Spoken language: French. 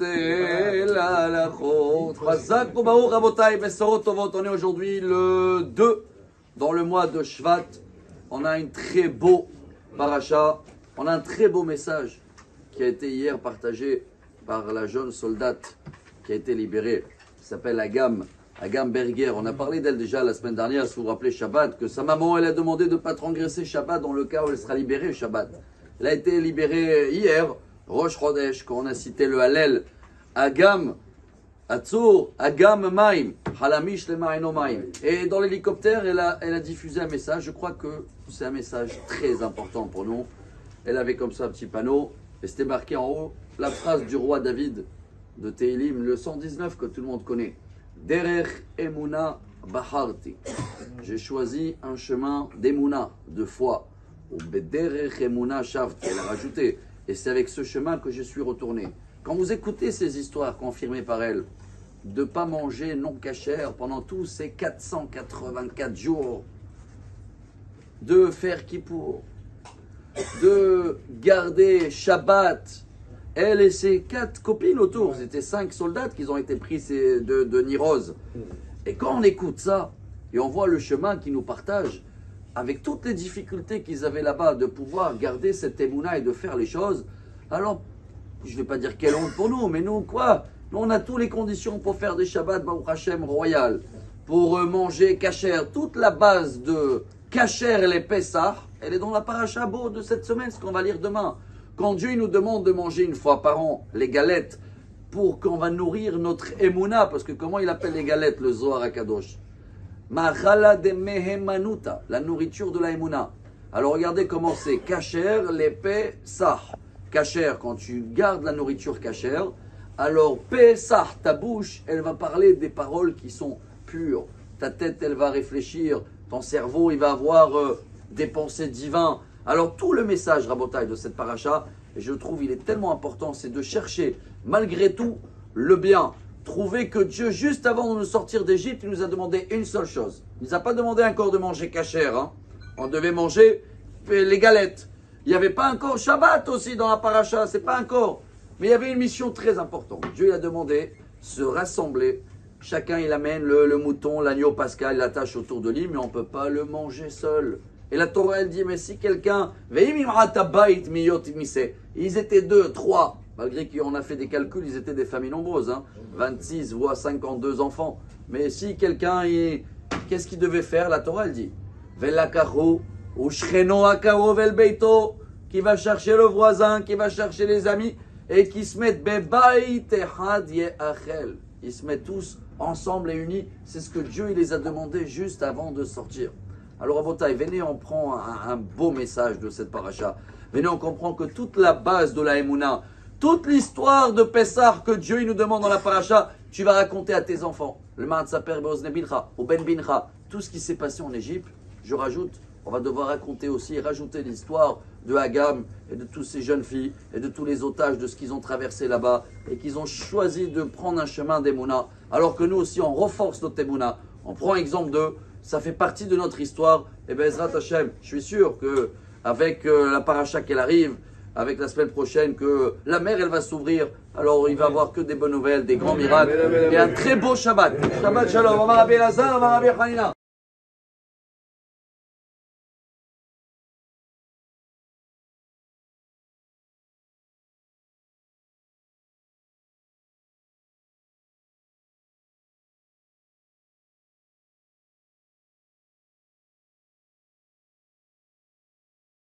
el halachot. Chazak u'baruch rabotai besorot tovot. On est aujourd'hui le 2 dans le mois de Shvat. On a une très beau paracha. On a un très beau message qui a été hier partagé par la jeune soldate qui a été libérée. Elle s'appelle Agam Berger. On a parlé d'elle déjà la semaine dernière, si vous vous rappelez Shabbat, que sa maman, elle a demandé de ne pas transgresser Shabbat dans le cas où elle sera libérée Shabbat. Elle a été libérée hier, Rosh Chodesh, quand on a cité le Hallel. Agam, Atzur, Agam Maim, Halamish le Maino Maim. Et dans l'hélicoptère, elle a diffusé un message. Je crois que c'est un message très important pour nous. Elle avait comme ça un petit panneau, et c'était marqué en haut la phrase du roi David de Tehilim, le 119 que tout le monde connaît. Derech Emuna Baharti. J'ai choisi un chemin d'Emuna, de foi. Ou Derech Emuna Shavti. Elle a rajouté. Et c'est avec ce chemin que je suis retourné. Quand vous écoutez ces histoires confirmées par elle, de ne pas manger non cachère pendant tous ces 484 jours, de faire Kippour, de garder Shabbat, elle et ses 4 copines autour, c'était 5 soldats qui ont été pris de Niroz. Et quand on écoute ça, et on voit le chemin qu'ils nous partagent, avec toutes les difficultés qu'ils avaient là-bas, de pouvoir garder cette émouna et de faire les choses, alors, je ne vais pas dire quelle honte pour nous, mais nous, quoi? Nous, on a toutes les conditions pour faire des Shabbat, Baruch Hashem, royal, pour manger kasher. Toute la base de kasher et les Pessah, elle est dans la paracha beau de cette semaine, ce qu'on va lire demain. Quand Dieu il nous demande de manger une fois par an les galettes pour qu'on va nourrir notre émouna, parce que comment il appelle les galettes, le Zohar HaKadosh? Machala de mehemanuta, la nourriture de la émouna. Alors regardez comment c'est kasher, l'épée, sah. Kasher, quand tu gardes la nourriture kasher, alors Pesah, ta bouche, elle va parler des paroles qui sont pures. Ta tête, elle va réfléchir. Ton cerveau, il va avoir des pensées divines. Alors tout le message, Rabotai, de cette paracha, et je trouve il est tellement important, c'est de chercher malgré tout le bien. Trouver que Dieu, juste avant de nous sortir d'Égypte, il nous a demandé une seule chose. Il ne nous a pas demandé encore de manger kasher. Hein. On devait manger les galettes. Il n'y avait pas encore Shabbat aussi dans la paracha, c'est pas encore. Mais il y avait une mission très importante. Dieu il a demandé se rassembler. Chacun il amène le mouton, l'agneau pascal, il l'attache autour de lui, mais on ne peut pas le manger seul. Et la Torah elle dit, mais si quelqu'un, ils étaient 2, 3, malgré qu'on a fait des calculs, ils étaient des familles nombreuses, hein, 26 voire 52 enfants. Mais si quelqu'un, qu'est-ce qu'il devait faire? La Torah elle dit, qui va chercher le voisin, qui va chercher les amis, et qui se mettent ils se mettent tous ensemble et unis. C'est ce que Dieu il les a demandé juste avant de sortir. Alors, Abotai, venez, on prend un beau message de cette paracha. Venez, on comprend que toute la base de la Emouna, toute l'histoire de Pessah que Dieu il nous demande dans la paracha, tu vas raconter à tes enfants. Le Ma'atsaper Be'ozne Bincha, ou Ben Bincha, tout ce qui s'est passé en Égypte, je rajoute, on va devoir raconter aussi et rajouter l'histoire de Hagam et de toutes ces jeunes filles et de tous les otages de ce qu'ils ont traversé là-bas et qu'ils ont choisi de prendre un chemin d'Emouna. Alors que nous aussi, on renforce notre Emouna. On prend exemple d'eux. Ça fait partie de notre histoire. Et bien, Ezrat Hashem, je suis sûr qu'avec la paracha qu'elle arrive, avec la semaine prochaine, que la mer, elle va s'ouvrir. Alors, il va y avoir que des bonnes nouvelles, des grands miracles. Et un très beau Shabbat. Shabbat Shalom. On va Rabbi Elazar, on va Rabbi Hanina.